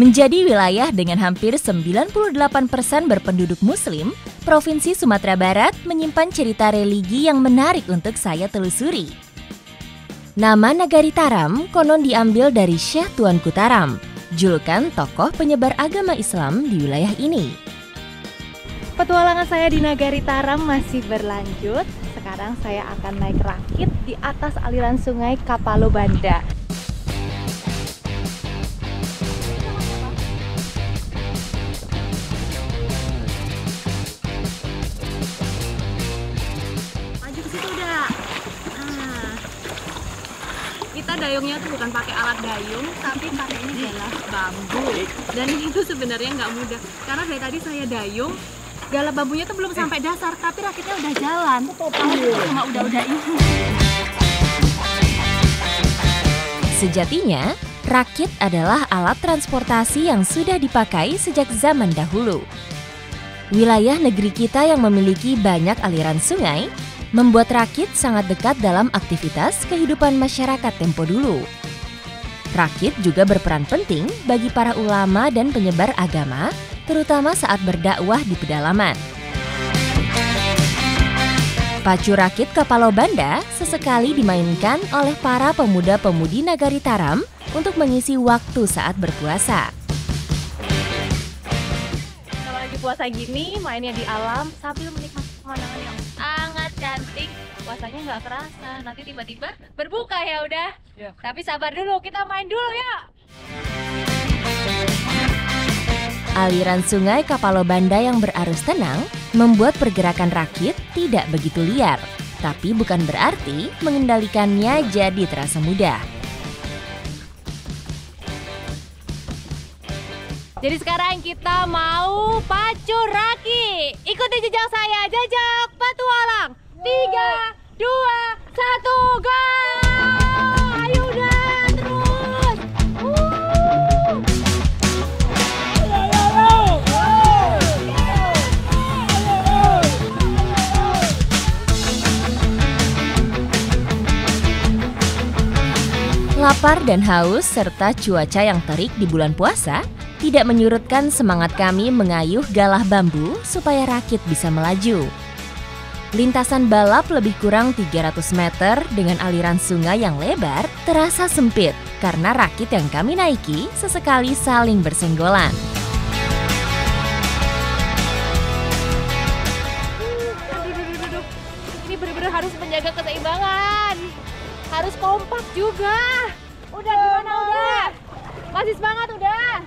Menjadi wilayah dengan hampir 98% berpenduduk Muslim, Provinsi Sumatera Barat menyimpan cerita religi yang menarik untuk saya telusuri. Nama Nagari Taram konon diambil dari Syekh Tuanku Taram, julukan tokoh penyebar agama Islam di wilayah ini. Petualangan saya di Nagari Taram masih berlanjut. Sekarang saya akan naik rakit di atas aliran sungai Kapalo Banda. Kita dayungnya tuh bukan pakai alat dayung, tapi pakai ini adalah bambu. Dan ini tuh sebenarnya nggak mudah, karena dari tadi saya dayung, galap bambunya tuh belum sampai dasar, tapi rakitnya udah jalan. Cuma udah ini. Sejatinya, rakit adalah alat transportasi yang sudah dipakai sejak zaman dahulu. Wilayah negeri kita yang memiliki banyak aliran sungai membuat rakit sangat dekat dalam aktivitas kehidupan masyarakat tempo dulu. Rakit juga berperan penting bagi para ulama dan penyebar agama, terutama saat berdakwah di pedalaman. Pacu rakit Kapalo Banda sesekali dimainkan oleh para pemuda-pemudi Nagari Taram untuk mengisi waktu saat berpuasa. Kalau lagi puasa gini, mainnya di alam sambil menikmati pemandangan yang sangat cantik. Puasanya nggak kerasa, nanti tiba-tiba berbuka ya udah. Ya. Tapi sabar dulu, kita main dulu ya. Aliran sungai Kapalo Banda yang berarus tenang membuat pergerakan rakit tidak begitu liar. Tapi bukan berarti mengendalikannya jadi terasa mudah. Jadi sekarang kita mau pacu raki. Ikuti jejak saya, jejak petualang. 3, 2, 1, go! Ayo udah, terus. Lapar dan haus serta cuaca yang terik di bulan puasa tidak menyurutkan semangat kami mengayuh galah bambu supaya rakit bisa melaju. Lintasan balap lebih kurang 300 meter dengan aliran sungai yang lebar terasa sempit karena rakit yang kami naiki sesekali saling bersenggolan. Aduh. Ini benar-benar harus menjaga keseimbangan. Harus kompak juga. Udah gimana udah? Masih semangat udah?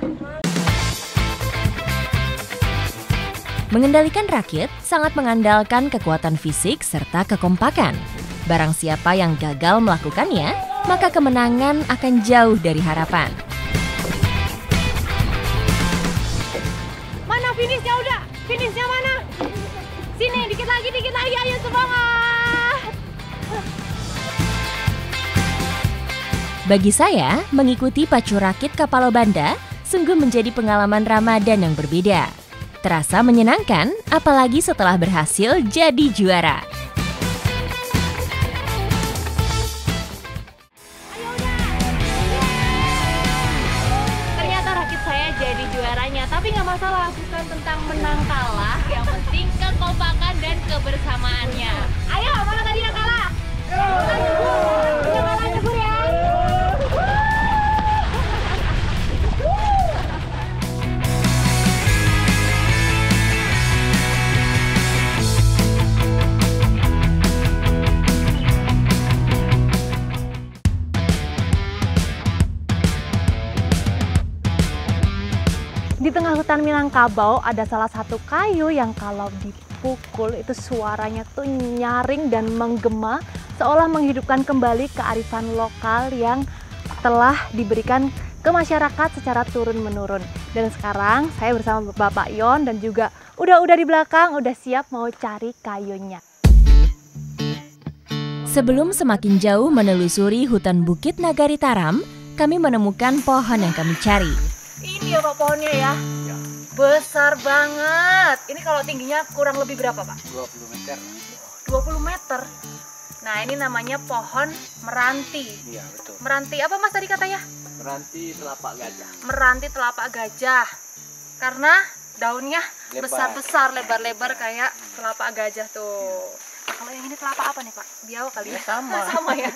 Mengendalikan rakit sangat mengandalkan kekuatan fisik serta kekompakan. Barang siapa yang gagal melakukannya, maka kemenangan akan jauh dari harapan. Mana finishnya udah? Finishnya mana? Sini, dikit lagi, ayo semangat! Bagi saya, mengikuti pacu rakit Kapalo Banda sungguh menjadi pengalaman Ramadan yang berbeda. Terasa menyenangkan, apalagi setelah berhasil jadi juara. Ternyata rakit saya jadi juaranya, tapi nggak masalah, bukan tentang menang kalah, yang penting kekompakan dan kebersamaannya. Ayo, mana tadi yang kalah? Yang kalah nyebur ya. Di tengah hutan Minangkabau ada salah satu kayu yang kalau dipukul itu suaranya tuh nyaring dan menggema, seolah menghidupkan kembali kearifan lokal yang telah diberikan ke masyarakat secara turun-menurun. Dan sekarang saya bersama Bapak Yon dan juga udah di belakang, udah siap mau cari kayunya. Sebelum semakin jauh menelusuri hutan Bukit Nagari Taram, kami menemukan pohon yang kami cari. Ini ya Pak pohonnya ya? Ya. Besar banget. Ini kalau tingginya kurang lebih berapa Pak? 20 meter. 20 meter? Nah ini namanya pohon meranti. Iya betul. Meranti apa Mas tadi katanya? Meranti telapak gajah. Meranti telapak gajah. Karena daunnya Lebar. besar-besar, lebar-lebar kayak telapak gajah tuh. Nah, kalau yang ini telapak apa nih Pak? Biawak kali ya? Sama. Sama ya.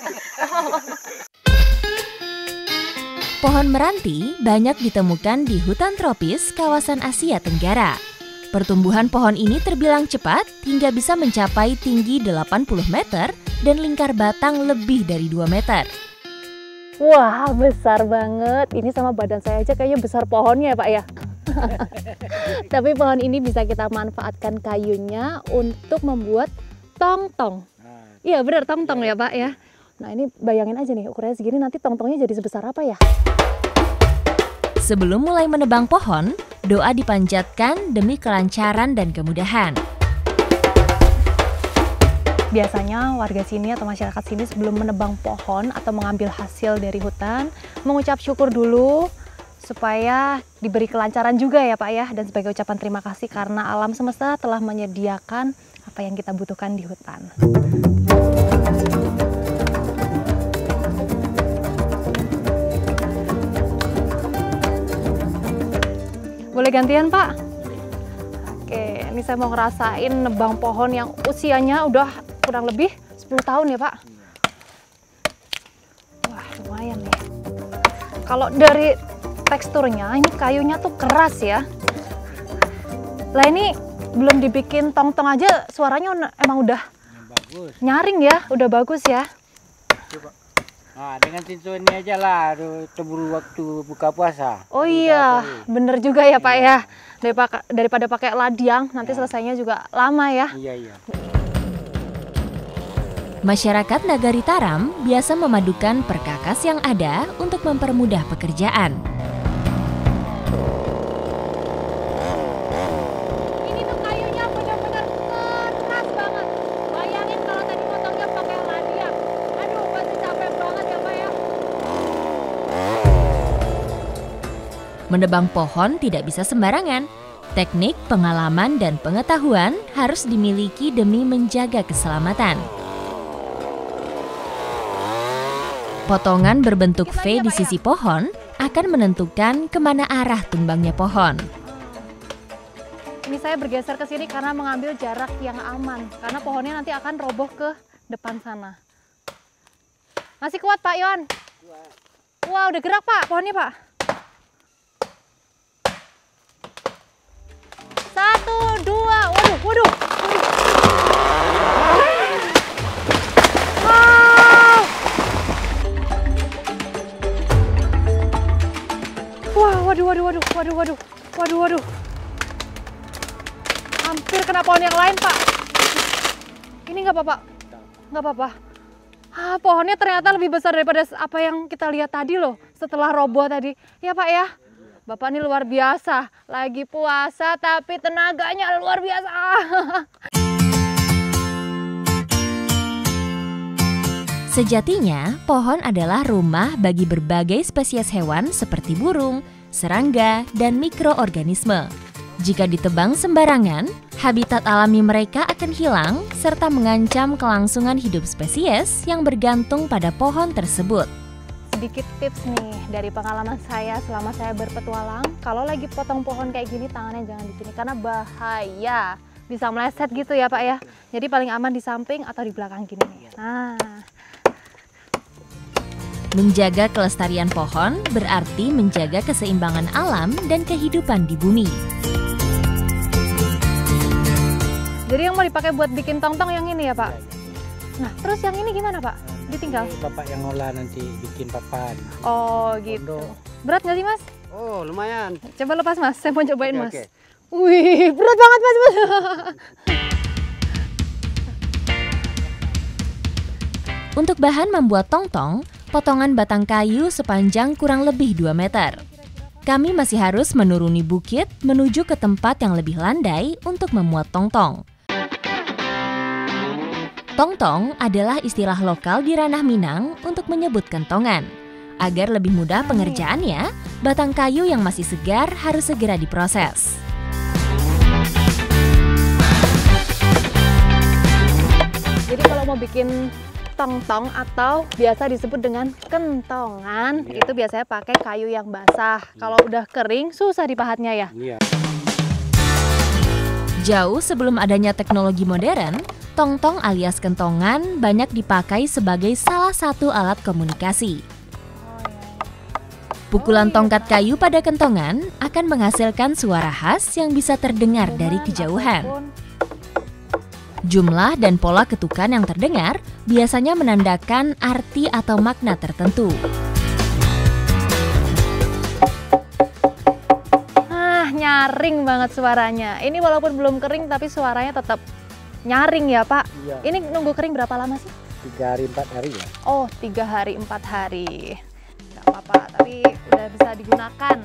Pohon meranti banyak ditemukan di hutan tropis kawasan Asia Tenggara. Pertumbuhan pohon ini terbilang cepat hingga bisa mencapai tinggi 80 meter dan lingkar batang lebih dari 2 meter. Wah, besar banget. Ini sama badan saya aja kayaknya besar pohonnya ya Pak ya. Tapi pohon ini bisa kita manfaatkan kayunya untuk membuat tong-tong. Iya benar, tong-tong ya Pak ya. Nah ini bayangin aja nih ukurannya segini, nanti tong-tongnya jadi sebesar apa ya? Sebelum mulai menebang pohon, doa dipanjatkan demi kelancaran dan kemudahan. Biasanya warga sini atau masyarakat sini sebelum menebang pohon atau mengambil hasil dari hutan, mengucap syukur dulu supaya diberi kelancaran juga ya Pak ya. Dan sebagai ucapan terima kasih karena alam semesta telah menyediakan apa yang kita butuhkan di hutan. Boleh gantian Pak? Oke, ini saya mau ngerasain nebang pohon yang usianya udah kurang lebih 10 tahun ya Pak. Wah lumayan nih. Kalau dari teksturnya, ini kayunya tuh keras ya. Lah ini belum dibikin tong-tong aja suaranya emang udah Bagus. nyaring ya, udah bagus ya. Coba. Nah, dengan tintu ini aja lah, keburu waktu buka puasa. Oh iya, bener juga ya Pak ya. Daripada pakai ladiang, nanti selesainya juga lama ya. Iya, iya. Masyarakat Nagari Taram biasa memadukan perkakas yang ada untuk mempermudah pekerjaan. Ini tuh kayunya benar-benar keras banget. Bayangin kalau tadi motongnya pakai ladiang. Aduh, pasti capek banget ya Pak ya. Menebang pohon tidak bisa sembarangan. Teknik, pengalaman, dan pengetahuan harus dimiliki demi menjaga keselamatan. Potongan berbentuk V di sisi pohon akan menentukan kemana arah tumbangnya pohon. Ini saya bergeser ke sini karena mengambil jarak yang aman. Karena pohonnya nanti akan roboh ke depan sana. Masih kuat Pak Yon? Wah, udah gerak Pak pohonnya Pak. 1, 2, waduh, waduh. Wow. Wah, waduh. Hampir kena pohon yang lain, Pak. Ini nggak apa-apa? Nggak apa-apa. Pohonnya ternyata lebih besar daripada apa yang kita lihat tadi loh, setelah roboh tadi. Ya Pak ya. Bapak ini luar biasa. Lagi puasa tapi tenaganya luar biasa. Sejatinya, pohon adalah rumah bagi berbagai spesies hewan seperti burung, serangga, dan mikroorganisme. Jika ditebang sembarangan, habitat alami mereka akan hilang serta mengancam kelangsungan hidup spesies yang bergantung pada pohon tersebut. Sedikit tips nih dari pengalaman saya selama saya berpetualang. Kalau lagi potong pohon kayak gini, tangannya jangan di sini karena bahaya. Bisa meleset gitu ya Pak ya. Jadi paling aman di samping atau di belakang gini. Nah. Menjaga kelestarian pohon berarti menjaga keseimbangan alam dan kehidupan di bumi. Jadi yang mau dipakai buat bikin tong-tong yang ini ya Pak? Nah, terus yang ini gimana Pak? Ditinggal? Bapak yang ngolah nanti bikin papan. Oh gitu. Berat nggak sih Mas? Oh lumayan. Coba lepas Mas, saya mau cobain Mas. Oke. Wih, berat banget Mas. Untuk bahan membuat tong-tong, potongan batang kayu sepanjang kurang lebih 2 meter. Kami masih harus menuruni bukit menuju ke tempat yang lebih landai untuk memuat tong-tong. Tong-tong adalah istilah lokal di ranah Minang untuk menyebut kentongan. Agar lebih mudah pengerjaannya, batang kayu yang masih segar harus segera diproses. Jadi kalau mau bikin tong-tong atau biasa disebut dengan kentongan. Iya. Itu biasanya pakai kayu yang basah. Kalau udah kering susah dipahatnya ya. Iya. Jauh sebelum adanya teknologi modern, tong-tong alias kentongan banyak dipakai sebagai salah satu alat komunikasi. Pukulan tongkat kayu pada kentongan akan menghasilkan suara khas yang bisa terdengar dari kejauhan. Jumlah dan pola ketukan yang terdengar biasanya menandakan arti atau makna tertentu. Nyaring banget suaranya. Ini walaupun belum kering tapi suaranya tetap nyaring ya Pak. Iya. Ini nunggu kering berapa lama sih? 3 hari 4 hari ya. Oh, 3 hari 4 hari. Gak apa-apa, tapi udah bisa digunakan.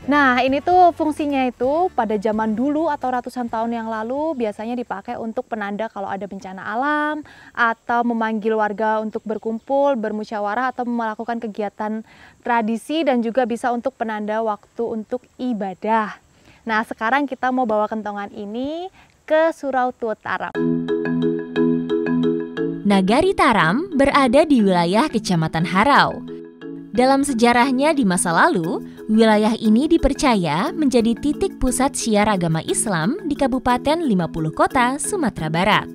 Nah, ini tuh fungsinya itu pada zaman dulu atau ratusan tahun yang lalu biasanya dipakai untuk penanda kalau ada bencana alam atau memanggil warga untuk berkumpul, bermusyawarah atau melakukan kegiatan tradisi dan juga bisa untuk penanda waktu untuk ibadah. Nah, sekarang kita mau bawa kentongan ini ke Surau Tuo Taram. Nagari Taram berada di wilayah Kecamatan Harau. Dalam sejarahnya di masa lalu, wilayah ini dipercaya menjadi titik pusat syiar agama Islam di Kabupaten 50 Kota, Sumatera Barat.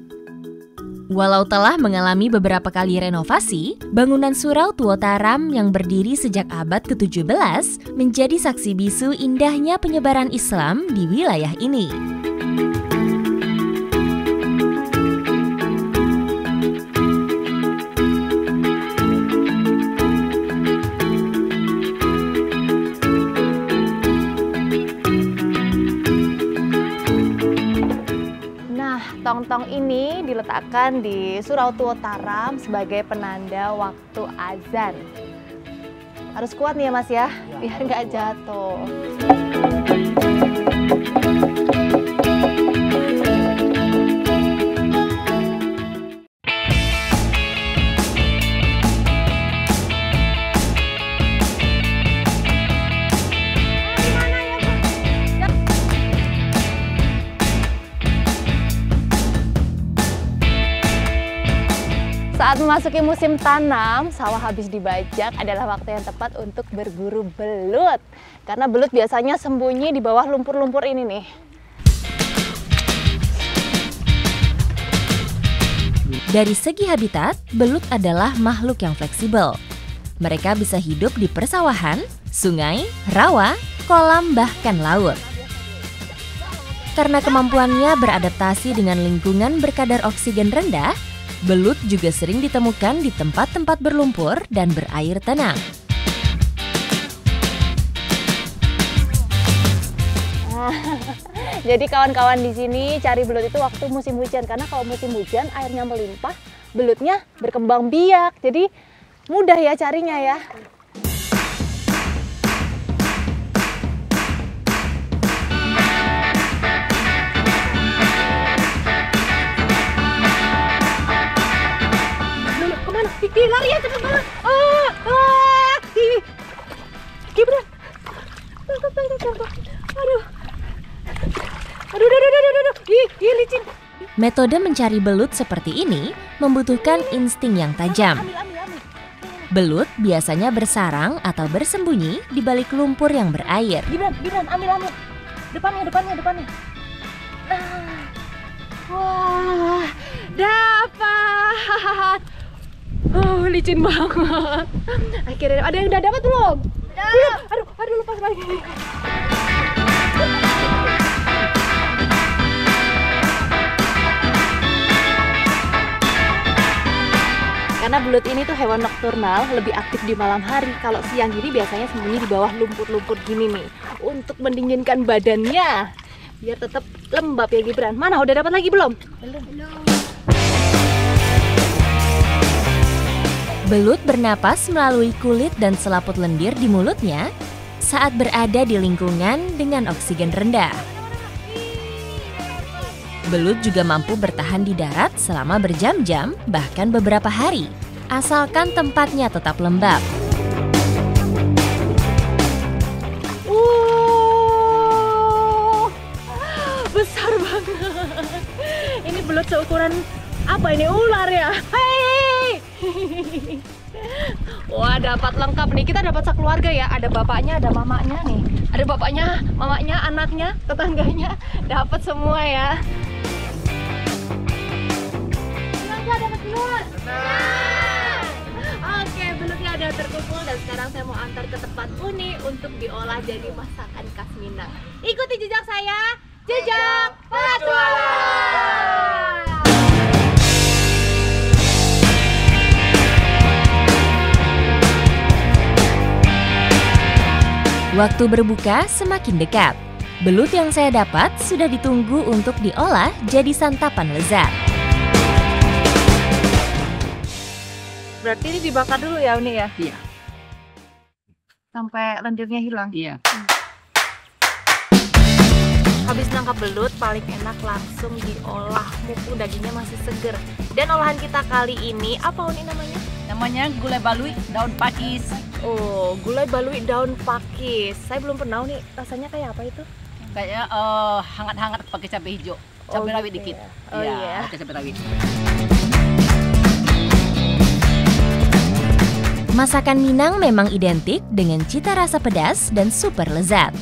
Walau telah mengalami beberapa kali renovasi, bangunan Surau Tuo Taram yang berdiri sejak abad ke-17 menjadi saksi bisu indahnya penyebaran Islam di wilayah ini. Tong-tong ini diletakkan di Surau Tuo Taram sebagai penanda waktu azan. Harus kuat nih ya Mas ya, biar nggak jatuh. Saat memasuki musim tanam, sawah habis dibajak adalah waktu yang tepat untuk berburu belut. Karena belut biasanya sembunyi di bawah lumpur-lumpur ini nih. Dari segi habitat, belut adalah makhluk yang fleksibel. Mereka bisa hidup di persawahan, sungai, rawa, kolam, bahkan laut. Karena kemampuannya beradaptasi dengan lingkungan berkadar oksigen rendah, belut juga sering ditemukan di tempat-tempat berlumpur dan berair tenang. Jadi kawan-kawan di sini cari belut itu waktu musim hujan, karena kalau musim hujan airnya melimpah, belutnya berkembang biak. Jadi mudah ya carinya ya. Ih, lari ya cepet banget. Gibran. Aduh. Ih, licin. Metode mencari belut seperti ini membutuhkan insting yang tajam. Ambil. Belut biasanya bersarang atau bersembunyi di balik lumpur yang berair. Gibran, ambil. Depannya. Wah, dapat. Oh, licin banget. Akhirnya ada yang udah dapat belum? Belum. Aduh, lepas lagi. Karena belut ini tuh hewan nokturnal, lebih aktif di malam hari. Kalau siang gini biasanya sembunyi di bawah lumpur-lumpur gini nih, untuk mendinginkan badannya biar tetap lembab ya Gibran. Mana udah dapat lagi belum? Belum. Belut bernapas melalui kulit dan selaput lendir di mulutnya saat berada di lingkungan dengan oksigen rendah. Belut juga mampu bertahan di darat selama berjam-jam, bahkan beberapa hari, asalkan tempatnya tetap lembab. Besar banget. Ini belut seukuran apa ini, ular ya? Hei, Wah, dapat lengkap nih. Kita dapat sekeluarga ya. Ada bapaknya, ada mamanya nih. Ada bapaknya, mamanya, anaknya, tetangganya. Dapat semua ya. Senang nggak dapat belut? Oke, belutnya ada terkumpul dan sekarang saya mau antar ke tempat Uni untuk diolah jadi masakan khas Minang. Ikuti jejak saya, jejak petualang. Waktu berbuka semakin dekat. Belut yang saya dapat sudah ditunggu untuk diolah jadi santapan lezat. Berarti ini dibakar dulu ya Uni ya? Iya. Sampai lendirnya hilang? Iya. Habis nangkap belut, paling enak langsung diolah. Mumpung dagingnya masih seger. Dan olahan kita kali ini, apa Uni namanya? Namanya gulai balui daun pakis. Oh, gulai balui daun pakis. Saya belum pernah nih, rasanya kayak apa itu? Kayaknya hangat-hangat pakai cabai hijau. Cabai rawit gitu dikit. ya? Oh iya. Pakai cabai rawit. Masakan Minang memang identik dengan cita rasa pedas dan super lezat.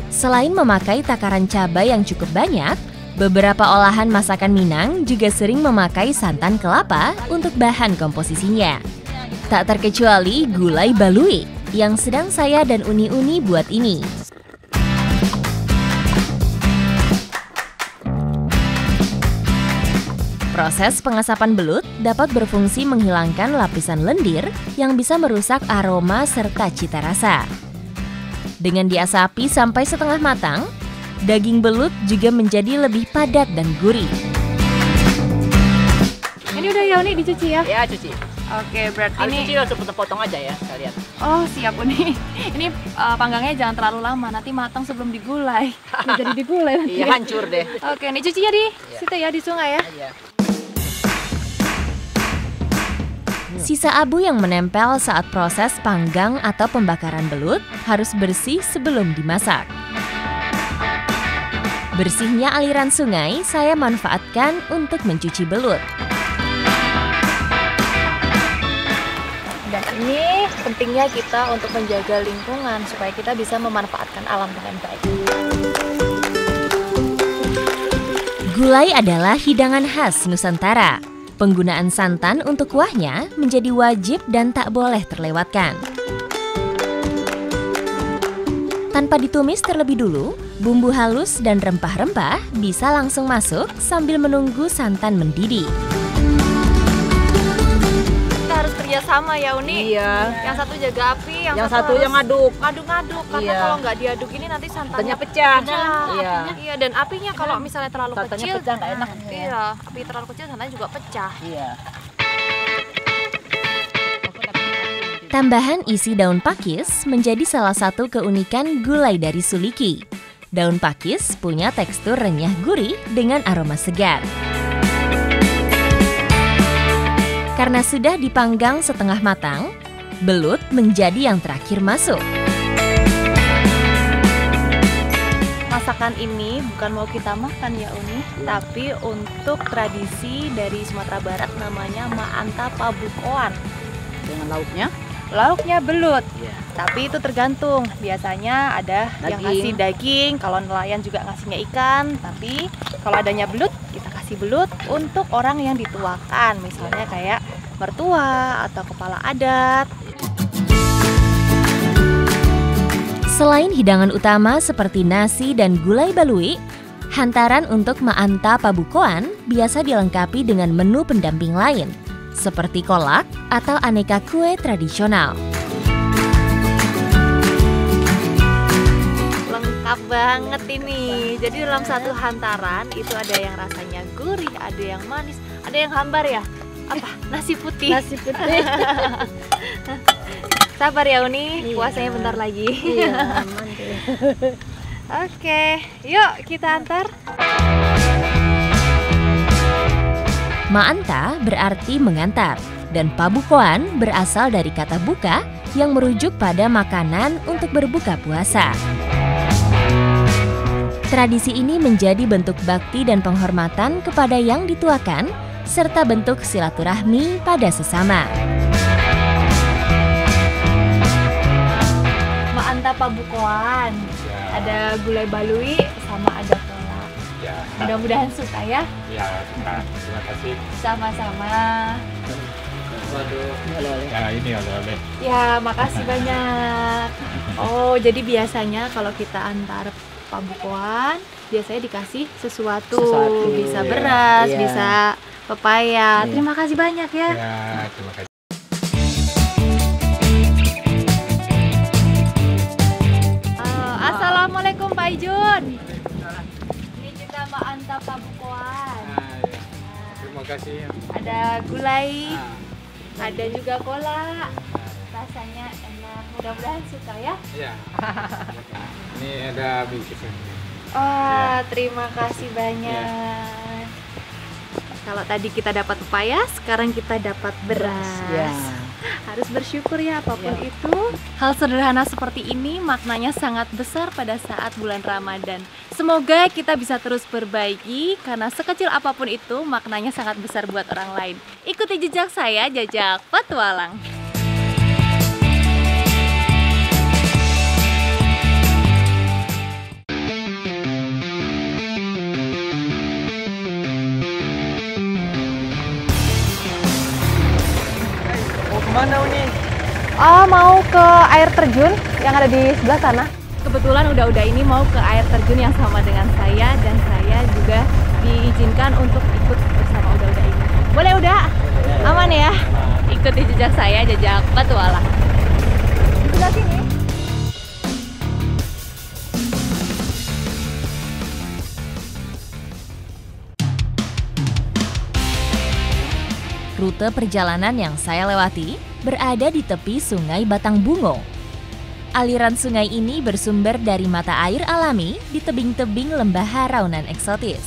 Selain memakai takaran cabai yang cukup banyak, beberapa olahan masakan Minang juga sering memakai santan kelapa untuk bahan komposisinya. Tak terkecuali gulai balui yang sedang saya dan Uni-Uni buat ini. Proses pengasapan belut dapat berfungsi menghilangkan lapisan lendir yang bisa merusak aroma serta cita rasa. Dengan diasapi sampai setengah matang, daging belut juga menjadi lebih padat dan gurih. Ini udah ya Uni dicuci ya? Ya, cuci. Oke, berarti Habis ini... cuci langsung potong-potong aja ya, kalian. Oh, siap Uni. Ini panggangnya jangan terlalu lama, nanti matang sebelum digulai. Nggak jadi digulai nanti. Iya, hancur deh. Oke, ini cuci ya di Iya. situ ya, di sungai ya? Iya. Sisa abu yang menempel saat proses panggang atau pembakaran belut harus bersih sebelum dimasak. Bersihnya aliran sungai saya manfaatkan untuk mencuci belut. Dan ini pentingnya kita untuk menjaga lingkungan supaya kita bisa memanfaatkan alam dengan baik. Gulai adalah hidangan khas Nusantara. Penggunaan santan untuk kuahnya menjadi wajib dan tak boleh terlewatkan. Tanpa ditumis terlebih dulu, bumbu halus dan rempah-rempah bisa langsung masuk sambil menunggu santan mendidih. Kita harus kerjasama ya Uni. Iya. Yang satu jaga api, yang satu harus yang ngaduk. ngaduk-ngaduk. Karena Iya. kalau nggak diaduk ini nanti santannya Santannya pecah. Iya. Iya, dan apinya kalau misalnya terlalu Santannya kecil, pecah nggak enak. Iya, api terlalu kecil santannya juga pecah. Iya. Tambahan isi daun pakis menjadi salah satu keunikan gulai dari Suliki. Daun pakis punya tekstur renyah gurih dengan aroma segar. Karena sudah dipanggang setengah matang, belut menjadi yang terakhir masuk. Masakan ini bukan mau kita makan ya Uni, tapi untuk tradisi dari Sumatera Barat namanya Ma'anta Pabukoan. Dengan lauknya. Lauknya belut, Iya. tapi itu tergantung. Biasanya ada yang Daging. kasih daging, kalau nelayan juga ngasihnya ikan. Tapi kalau adanya belut, kita kasih belut untuk orang yang dituakan, misalnya kayak mertua atau kepala adat. Selain hidangan utama seperti nasi dan gulai balui, hantaran untuk Ma'anta Pabukoan biasa dilengkapi dengan menu pendamping lain, seperti kolak atau aneka kue tradisional. Lengkap banget ini. Jadi dalam satu hantaran itu ada yang rasanya gurih, ada yang manis, ada yang hambar ya. Apa? Nasi putih. Nasi putih. Sabar ya Uni, Iya. puasanya bentar lagi. Iya, aman deh. Oke, yuk kita antar. Ma'anta berarti mengantar, dan Pabukoan berasal dari kata buka yang merujuk pada makanan untuk berbuka puasa. Tradisi ini menjadi bentuk bakti dan penghormatan kepada yang dituakan serta bentuk silaturahmi pada sesama. Maanta Pabukoan. Ada gulai balui sama ada kolak. Ya. Mudah-mudahan suka ya. Ya, terima kasih. Sama-sama. Waduh, oleh-oleh. Ya, ini oleh-oleh. Ya, makasih banyak. Oh, jadi biasanya kalau kita antar Pabukoan, biasanya dikasih sesuatu. Bisa Iya. beras, Iya. bisa pepaya. Iya. Terima kasih banyak ya. Ya, terima kasih. Assalamualaikum Pak Ijun. Ini juga Maanta Pabukoan. Terima kasih. Ada gulai, ada juga kolak. Rasanya enak. Mudah-mudahan suka ya. Ya. Ini ada bingkisan. Wah, terima kasih banyak. Kalau tadi kita dapat pepaya, sekarang kita dapat beras. Ya. Harus bersyukur ya apapun Ya. itu. Hal sederhana seperti ini maknanya sangat besar pada saat bulan Ramadan. Semoga kita bisa terus perbaiki karena sekecil apapun itu maknanya sangat besar buat orang lain. Ikuti jejak saya, Jajak Petualang. Mau kemana Uni? Oh, mau ke air terjun yang ada di sebelah sana. Kebetulan udah ini mau ke air terjun yang sama dengan saya dan saya juga diizinkan untuk ikut bersama udah ini. Boleh udah? Aman ya? Ikuti jejak saya, Jajak Petualang. Di sebelah sini. Rute perjalanan yang saya lewati berada di tepi Sungai Batang Bungo. Aliran sungai ini bersumber dari mata air alami di tebing-tebing lembah Haraunan eksotis.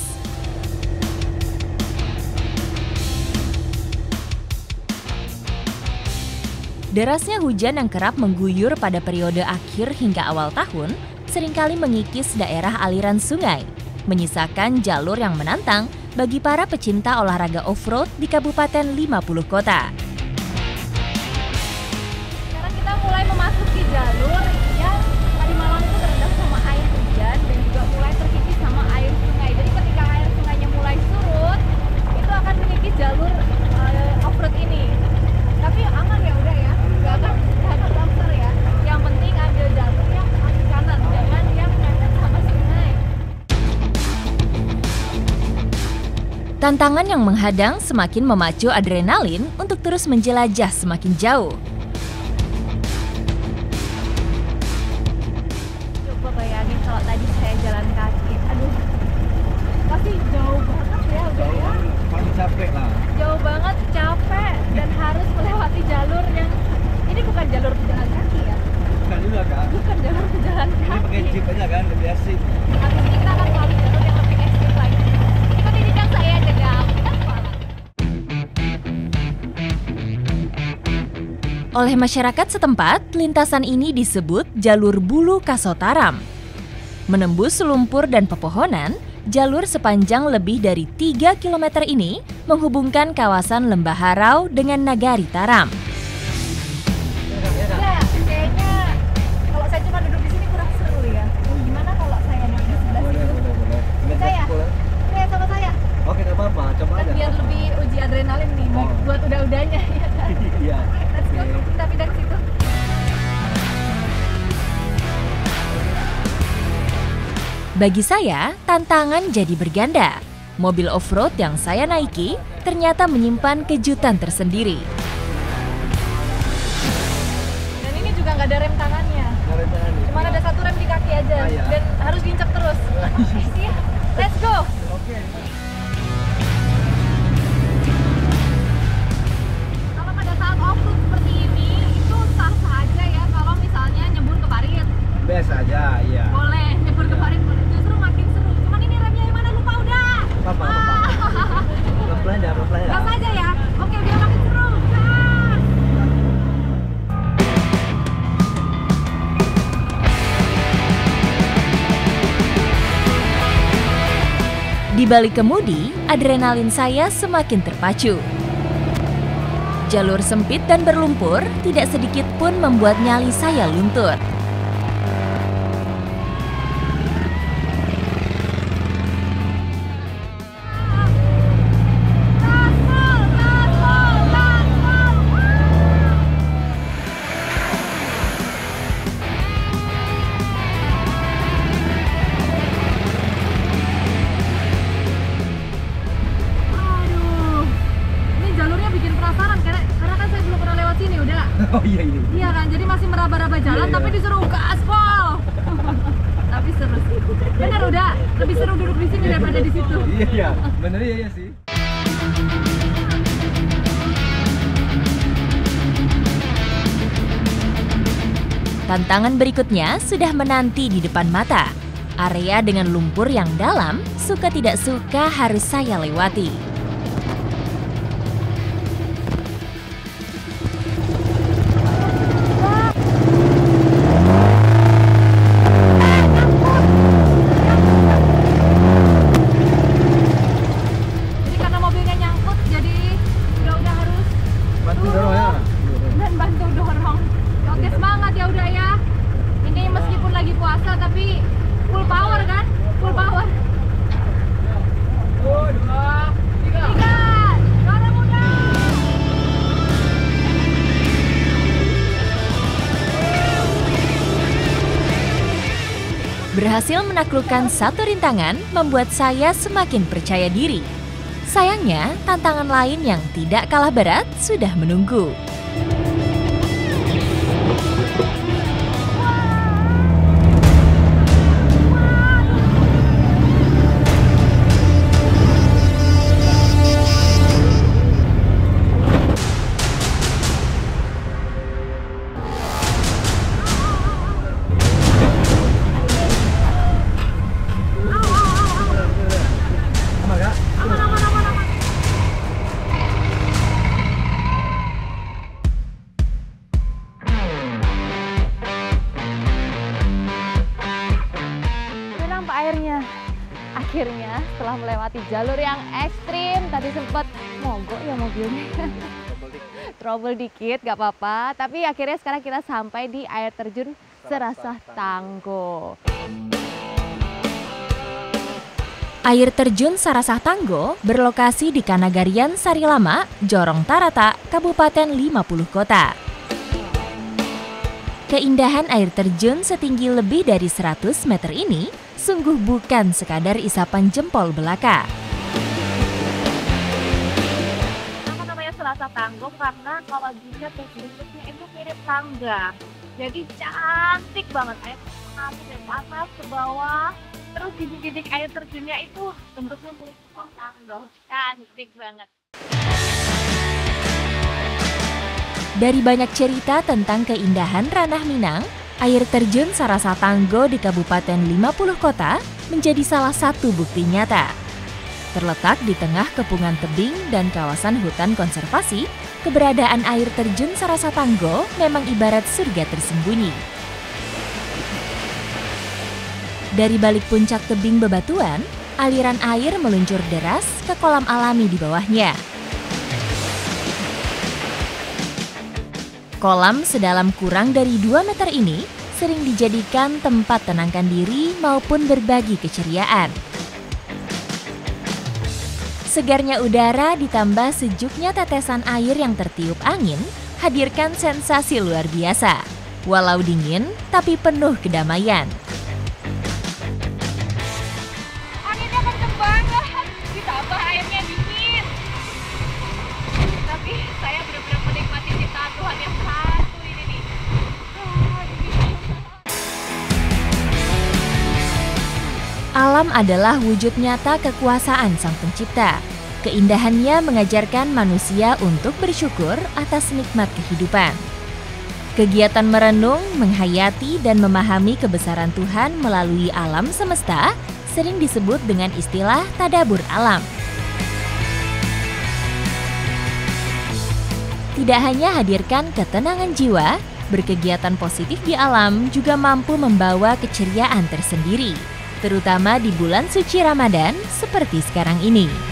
Derasnya hujan yang kerap mengguyur pada periode akhir hingga awal tahun seringkali mengikis daerah aliran sungai, menyisakan jalur yang menantang bagi para pecinta olahraga off-road di Kabupaten 50 Kota. Sekarang kita mulai memasuki jalur yang tadi malam itu terendam sama air hujan dan juga mulai terkikis sama air sungai. Jadi ketika air sungainya mulai surut, itu akan mengikis jalur off-road ini. Tapi aman ya udah ya, nggak akan longsor ya. Yang penting ambil jalur yang kaki kanan, jangan yang mepet sama sungai. Tantangan yang menghadang semakin memacu adrenalin untuk terus menjelajah semakin jauh. Coba bayangin kalau tadi saya jalan kaki, aduh, pasti jauh banget ya udah ya. Paling capek lah. Jauh banget, capek, dan harus melewati jalur yang ini bukan jalur pejalan kaki ya, Bukan juga kan? bukan jalur pejalan Ini pakai kaki. jeep aja kan, lebih asik. Habis ini kita akan melalui jalur yang lebih ekstrim lagi. Ikuti jejak saya, Jajak Petualang. Oleh masyarakat setempat, lintasan ini disebut Jalur Bulu Kasotaram. Menembus lumpur dan pepohonan, jalur sepanjang lebih dari 3 km ini menghubungkan kawasan Lembah Harau dengan Nagari Taram. Ya, kayaknya kalau saya cuma duduk di sini kurang seru ya. Gimana kalau saya duduk di sebelah Boleh, situ? boleh, boleh. Bisa ya? Boleh. Oke, sama saya. Oke, nggak apa-apa, coba Kan aja. biar lebih uji adrenalin nih, Oh. buat udah-udahnya ya kan. Iya. Let's go, kita pindah ke situ. Bagi saya, tantangan jadi berganda. Mobil off-road yang saya naiki ternyata menyimpan kejutan tersendiri. Dan ini juga nggak ada rem tangannya. Nggak tangan nih. Cuma ada satu rem di kaki aja Ah, iya. dan harus diinjak terus. Oke, siap. Let's go. Oke. Kalau pada saat off-road seperti ini, itu sah-sah aja ya kalau misalnya nyebur ke parit. Biasa aja, iya. Boleh, nyebur ke parit boleh. Justru makin seru. Cuman ini remnya yang mana lupa udah. Apa? Pelan-pelan ya, pelan-pelan ya. Gas aja ya. Oke, biar makin seru. Gas. Di balik kemudi, adrenalin saya semakin terpacu. Jalur sempit dan berlumpur tidak sedikit pun membuat nyali saya luntur. Oh iya ini. Iya kan, jadi masih meraba-raba jalan tapi disuruh ke aspal. Tapi seru sih. Bener udah, lebih seru duduk di sini daripada di situ. Iya, bener iya sih. Tantangan berikutnya sudah menanti di depan mata. Area dengan lumpur yang dalam, suka tidak suka harus saya lewati. Berhasil menaklukkan satu rintangan membuat saya semakin percaya diri. Sayangnya, tantangan lain yang tidak kalah berat sudah menunggu. Akhirnya setelah melewati jalur yang ekstrim, tadi sempat mogok ya mobilnya. Trouble dikit, gak apa-apa. Tapi akhirnya sekarang kita sampai di air terjun Serasah Tanggo. Air terjun Serasah Tanggo berlokasi di Kanagarian Sarilama, Jorong Tarata, Kabupaten 50 Kota. Keindahan air terjun setinggi lebih dari 100 meter ini sungguh bukan sekadar isapan jempol belaka. Kenapa namanya Serasah Tanggo? Karena kalau dilihat bentuknya itu mirip tangga. Jadi cantik banget, air mengalir dari atas ke bawah. Terus titik-titik air terjunnya itu bentuknya mirip tangga. Cantik banget. Dari banyak cerita tentang keindahan Ranah Minang, air terjun Serasah Tanggo di Kabupaten 50 Kota menjadi salah satu bukti nyata. Terletak di tengah kepungan tebing dan kawasan hutan konservasi, keberadaan air terjun Serasah Tanggo memang ibarat surga tersembunyi. Dari balik puncak tebing bebatuan, aliran air meluncur deras ke kolam alami di bawahnya. Kolam sedalam kurang dari 2 meter ini sering dijadikan tempat tenangkan diri maupun berbagi keceriaan. Segarnya udara ditambah sejuknya tetesan air yang tertiup angin hadirkan sensasi luar biasa. Walau dingin, tapi penuh kedamaian. Anginnya kenceng banget, ditambah airnya dingin. Tapi saya benar-benar menikmati ciptaan Tuhan yang satu ini nih. Alam adalah wujud nyata kekuasaan Sang Pencipta. Keindahannya mengajarkan manusia untuk bersyukur atas nikmat kehidupan. Kegiatan merenung, menghayati, dan memahami kebesaran Tuhan melalui alam semesta sering disebut dengan istilah tadabur alam. Tidak hanya hadirkan ketenangan jiwa, berkegiatan positif di alam juga mampu membawa keceriaan tersendiri. terutama di bulan suci Ramadan seperti sekarang ini.